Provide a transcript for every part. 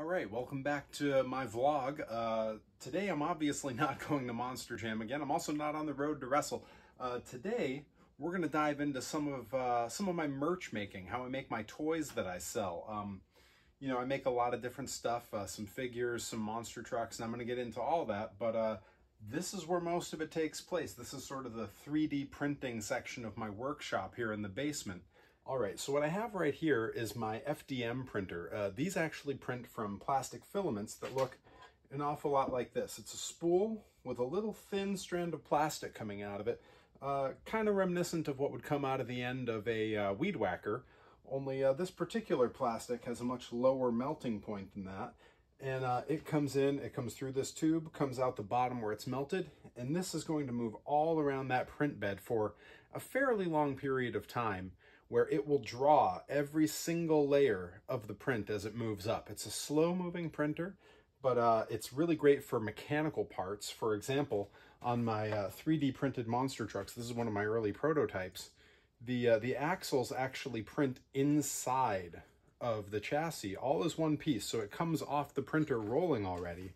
All right, welcome back to my vlog. Today I'm obviously not going to Monster Jam again. I'm also not on the road to wrestle. Today we're going to dive into some of my merch making, how I make my toys that I sell. You know, I make a lot of different stuff, some figures, some monster trucks, and I'm going to get into all that, but this is where most of it takes place. This is sort of the 3D printing section of my workshop here in the basement. All right, so what I have right here is my FDM printer. These actually print from plastic filaments that look an awful lot like this. It's a spool with a little thin strand of plastic coming out of it, kind of reminiscent of what would come out of the end of a weed whacker, only this particular plastic has a much lower melting point than that. And it comes through this tube, comes out the bottom where it's melted, and this is going to move all around that print bed for a fairly long period of time, where it will draw every single layer of the print as it moves up. It's a slow-moving printer, but it's really great for mechanical parts. For example, on my 3D printed monster trucks, this is one of my early prototypes, the axles actually print inside of the chassis, all as one piece, so it comes off the printer rolling already.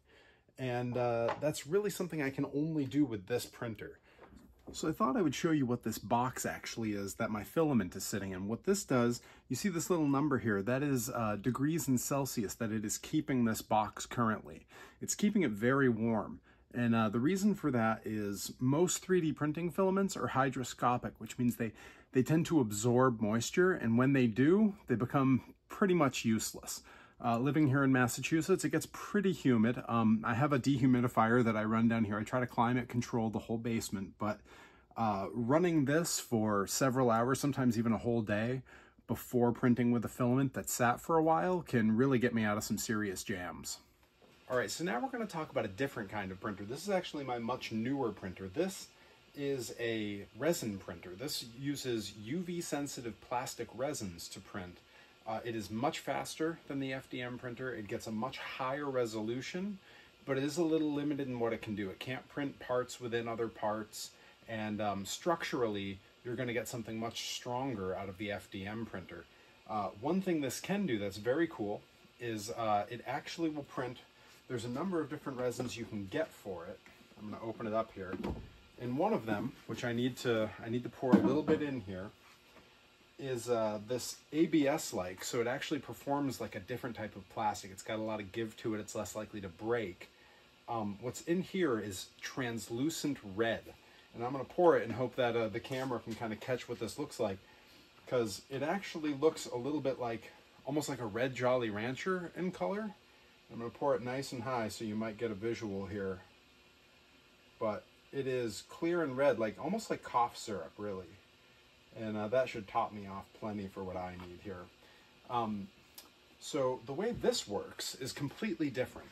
And that's really something I can only do with this printer. So I thought I would show you what this box actually is that my filament is sitting in. What this does, you see this little number here, that is degrees in Celsius that it is keeping this box currently. It's keeping it very warm. And the reason for that is most 3D printing filaments are hygroscopic, which means they tend to absorb moisture, and when they do, they become pretty much useless. Living here in Massachusetts, it gets pretty humid. I have a dehumidifier that I run down here. I try to climate control the whole basement, but running this for several hours, sometimes even a whole day, before printing with a filament that sat for a while can really get me out of some serious jams. All right, so now we're going to talk about a different kind of printer. This is actually my much newer printer. This is a resin printer. This uses UV-sensitive plastic resins to print. It is much faster than the FDM printer. It gets a much higher resolution, but it is a little limited in what it can do. It can't print parts within other parts, and structurally, you're going to get something much stronger out of the FDM printer. One thing this can do that's very cool is it actually will print. There's a number of different resins you can get for it. I'm going to open it up here. And one of them, which I need to pour a little bit in here, is this ABS-like, so it actually performs like a different type of plastic. It's got a lot of give to it, it's less likely to break. What's in here is translucent red, and I'm going to pour it and hope that the camera can kind of catch what this looks like, because it actually looks a little bit like, almost like a red Jolly Rancher in color. I'm going to pour it nice and high so you might get a visual here, but it is clear and red, like almost like cough syrup, really. And that should top me off plenty for what I need here. So the way this works is completely different.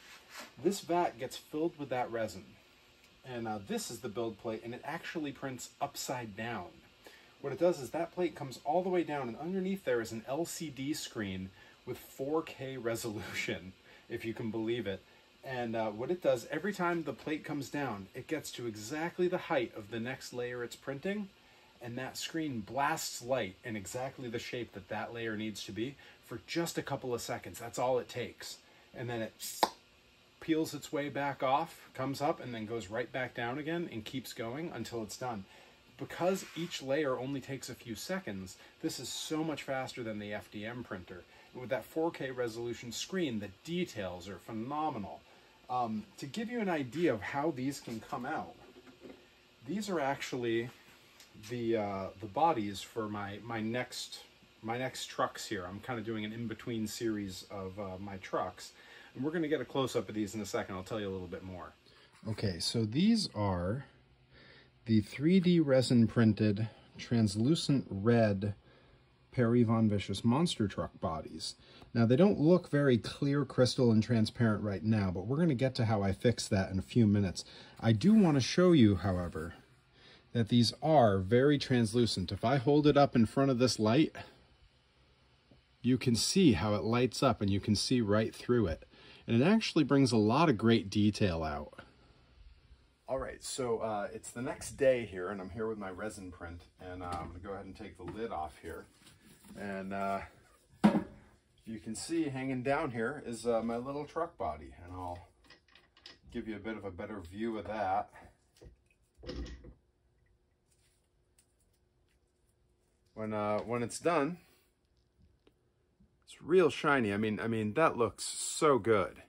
This vat gets filled with that resin. And this is the build plate, and it actually prints upside down. What it does is that plate comes all the way down, and underneath there is an LCD screen with 4K resolution, if you can believe it. And what it does, every time the plate comes down, it gets to exactly the height of the next layer it's printing, and that screen blasts light in exactly the shape that that layer needs to be for just a couple of seconds. That's all it takes. And then it peels its way back off, comes up, and then goes right back down again and keeps going until it's done. Because each layer only takes a few seconds, this is so much faster than the FDM printer. And with that 4K resolution screen, the details are phenomenal. To give you an idea of how these can come out, these are actually the bodies for my next trucks here. I'm kind of doing an in-between series of my trucks, and we're going to get a close-up of these in a second. I'll tell you a little bit more. Okay, so these are the 3D resin printed translucent red Perry Von Vicious monster truck bodies. Now, they don't look very clear, crystal, and transparent right now, but we're going to get to how I fix that in a few minutes. I do want to show you, however, that these are very translucent. If I hold it up in front of this light, you can see how it lights up, and you can see right through it. And it actually brings a lot of great detail out. All right, so it's the next day here, and I'm here with my resin print, and I'm gonna go ahead and take the lid off here. And you can see hanging down here is my little truck body, and I'll give you a bit of a better view of that. When it's done, it's real shiny. I mean that looks so good.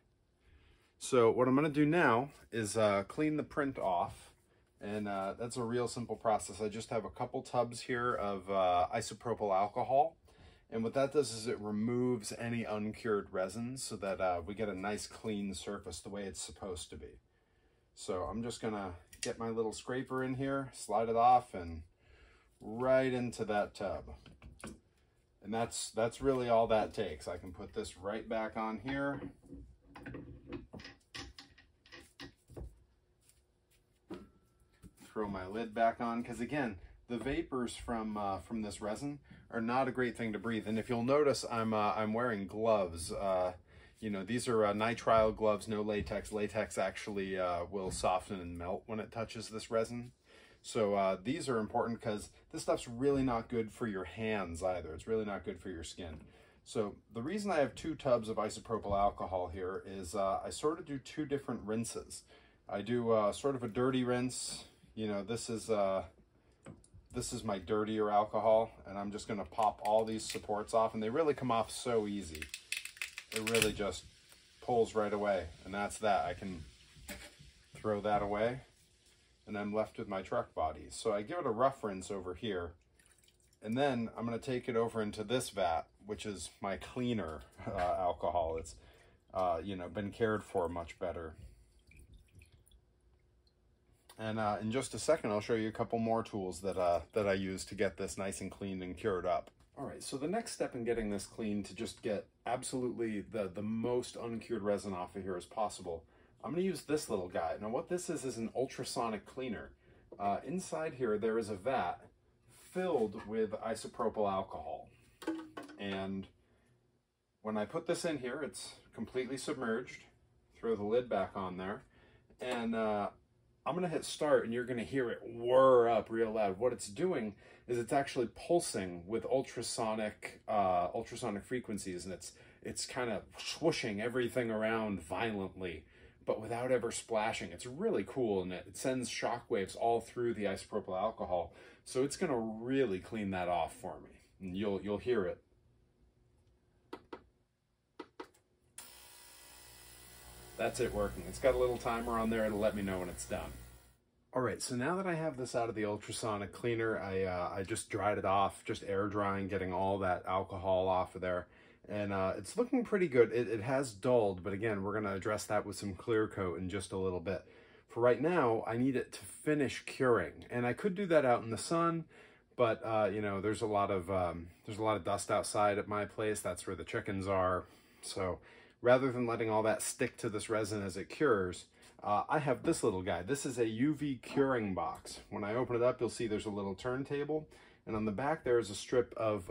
So what I'm going to do now is clean the print off, and that's a real simple process. I just have a couple tubs here of isopropyl alcohol, and what that does is it removes any uncured resins so that we get a nice clean surface the way it's supposed to be. So I'm just going to get my little scraper in here, slide it off, and right into that tub. And that's really all that takes. I can put this right back on here. Throw my lid back on, because again, the vapors from this resin are not a great thing to breathe. And if you'll notice, I'm wearing gloves. You know, these are nitrile gloves, no latex. Latex actually will soften and melt when it touches this resin. So these are important because this stuff's really not good for your hands either. It's really not good for your skin. So the reason I have 2 tubs of isopropyl alcohol here is I sort of do 2 different rinses. I do sort of a dirty rinse. You know, this is my dirtier alcohol, and I'm just going to pop all these supports off, and they really come off so easy. It really just pulls right away, and that's that. I can throw that away, and I'm left with my truck bodies. So I give it a rough rinse over here, and then I'm going to take it over into this vat, which is my cleaner alcohol. It's you know, been cared for much better. And in just a second, I'll show you a couple more tools that I use to get this nice and cleaned and cured up. All right, so the next step in getting this clean to just get absolutely the most uncured resin off of here as possible, I'm going to use this little guy. Now what this is an ultrasonic cleaner. Inside here, there is a vat filled with isopropyl alcohol. And when I put this in here, it's completely submerged. Throw the lid back on there. And I'm going to hit start, and you're going to hear it whir up real loud. What it's doing is it's actually pulsing with ultrasonic frequencies, and it's kind of swooshing everything around violently, but without ever splashing. It's really cool, and it sends shock waves all through the isopropyl alcohol. So it's going to really clean that off for me, and you'll hear it. That's it working. It's got a little timer on there. It'll let me know when it's done. All right, so now that I have this out of the ultrasonic cleaner, I just dried it off, just air drying, getting all that alcohol off of there. And it's looking pretty good. It has dulled, but again, we're gonna address that with some clear coat in just a little bit. For right now, I need it to finish curing. And I could do that out in the sun, but you know, there's a lot of dust outside at my place. That's where the chickens are. So rather than letting all that stick to this resin as it cures, I have this little guy. This is a UV curing box. When I open it up, you'll see there's a little turntable, and on the back there is a strip of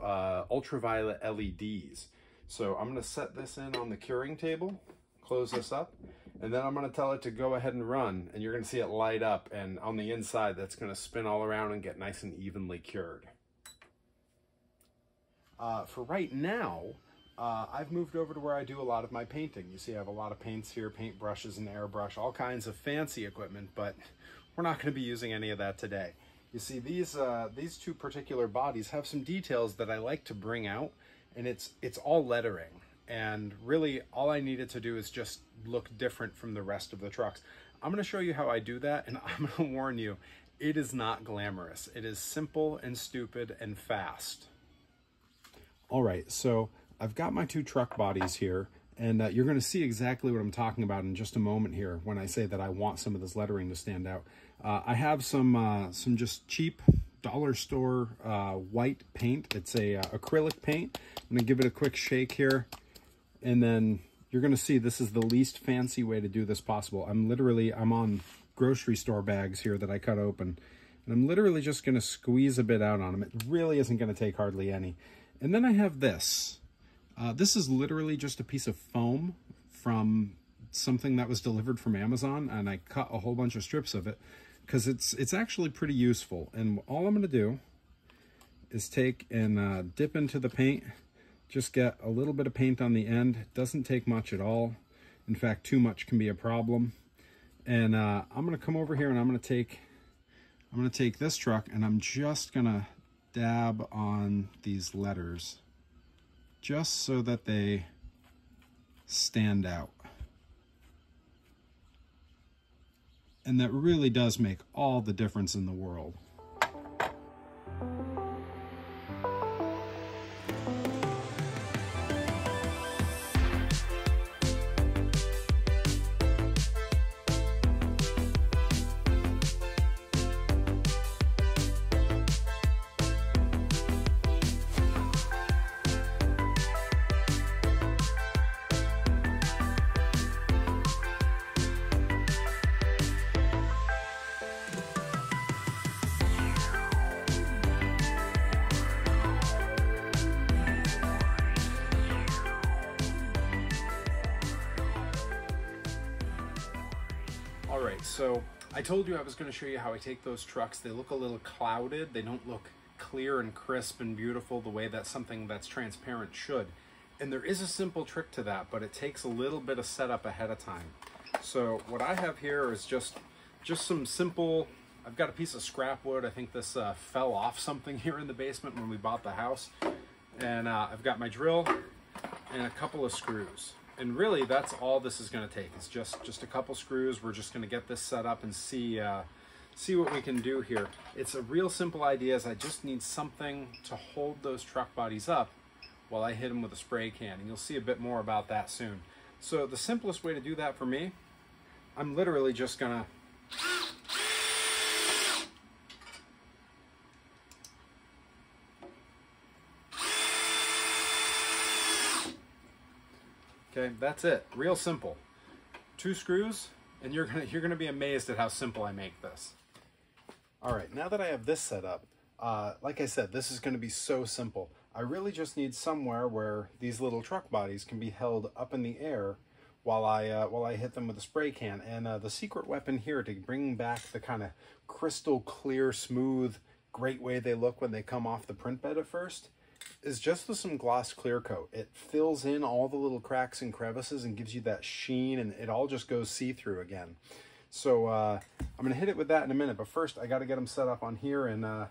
ultraviolet LEDs. So I'm going to set this in on the curing table, close this up, and then I'm going to tell it to go ahead and run, and you're going to see it light up, and on the inside that's going to spin all around and get nice and evenly cured. For right now, I've moved over to where I do a lot of my painting. You see I have a lot of paints here, paint brushes and airbrush, all kinds of fancy equipment, but we're not going to be using any of that today. You see these 2 particular bodies have some details that I like to bring out, and it's all lettering. And really all I needed to do is just look different from the rest of the trucks. I'm going to show you how I do that, and I'm going to warn you, it is not glamorous. It is simple and stupid and fast. All right, so I've got my 2 truck bodies here, and you're going to see exactly what I'm talking about in just a moment here when I say that I want some of this lettering to stand out. I have some just cheap dollar store white paint. It's a acrylic paint. I'm going to give it a quick shake here, and then you're going to see this is the least fancy way to do this possible. I'm on grocery store bags here that I cut open, and I'm literally just going to squeeze a bit out on them. It really isn't going to take hardly any. And then I have this. This is literally just a piece of foam from something that was delivered from Amazon, and I cut a whole bunch of strips of it because it's actually pretty useful. And all I'm going to do is take and dip into the paint Just get a little bit of paint on the end. It doesn't take much at all. In fact, too much can be a problem. And I'm gonna come over here and I'm gonna take this truck and I'm just gonna dab on these letters just so that they stand out. And that really does make all the difference in the world. All right, so I told you I was going to show you how I take those trucks. They look a little clouded. They don't look clear and crisp and beautiful the way that something that's transparent should. And there is a simple trick to that, but it takes a little bit of setup ahead of time. So what I have here is just some simple, I've got a piece of scrap wood. I think this fell off something here in the basement when we bought the house. And I've got my drill and a couple of screws. And really, that's all this is going to take. It's just a couple screws. We're just going to get this set up and see what we can do here. It's a real simple idea. Is I just need something to hold those truck bodies up while I hit them with a spray can. And you'll see a bit more about that soon. So the simplest way to do that for me, I'm literally just going to okay, that's it. Real simple. 2 screws, and you're gonna be amazed at how simple I make this. All right, now that I have this set up, like I said, this is gonna be so simple. I really just need somewhere where these little truck bodies can be held up in the air while I hit them with a spray can. And the secret weapon here to bring back the kind of crystal clear, smooth, great way they look when they come off the print bed at first is just with some gloss clear coat. It fills in all the little cracks and crevices and gives you that sheen, and it all just goes see-through again. So I'm gonna hit it with that in a minute, but first I gotta get them set up on here, and the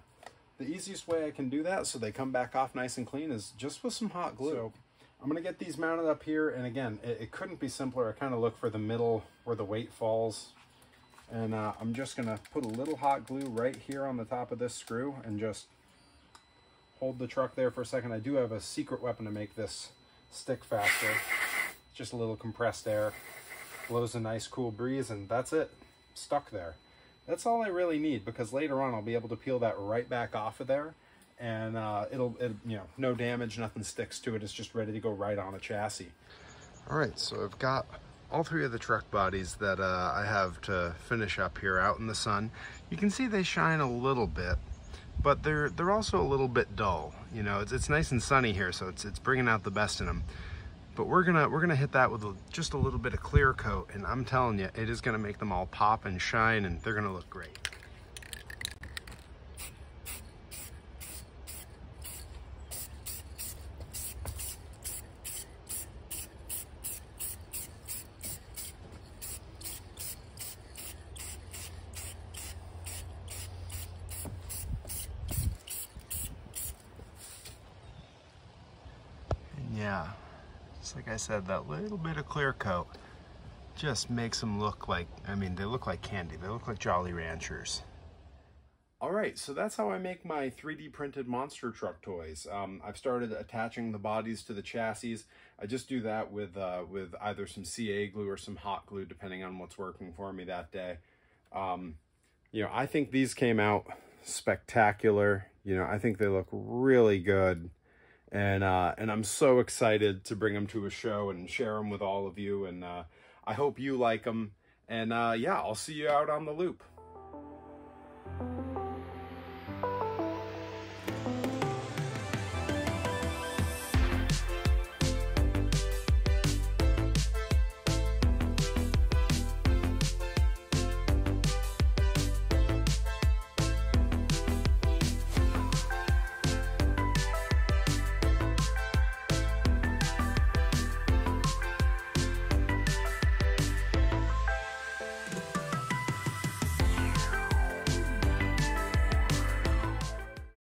easiest way I can do that so they come back off nice and clean is just with some hot glue. So I'm gonna get these mounted up here, and again, it couldn't be simpler. I kind of look for the middle where the weight falls, and I'm just gonna put a little hot glue right here on the top of this screw and just hold the truck there for a second. I do have a secret weapon to make this stick faster. Just a little compressed air. Blows a nice cool breeze, and that's it. Stuck there. That's all I really need, because later on I'll be able to peel that right back off of there, and it'll you know, no damage, nothing sticks to it. It's just ready to go right on a chassis. All right, so I've got all 3 of the truck bodies that I have to finish up here out in the sun. You can see they shine a little bit, but they're also a little bit dull. You know, it's nice and sunny here, so it's bringing out the best in them. But we're gonna hit that with just a little bit of clear coat, and I'm telling you, it is gonna make them all pop and shine, and they're gonna look great. Yeah, just like I said, that little bit of clear coat just makes them look like, I mean, they look like candy. They look like Jolly Ranchers. All right, so that's how I make my 3D printed monster truck toys. I've started attaching the bodies to the chassis. I just do that with either some CA glue or some hot glue, depending on what's working for me that day. You know, I think these came out spectacular. You know, I think they look really good. And I'm so excited to bring them to a show and share them with all of you. And I hope you like them. And yeah, I'll see you out on the loop.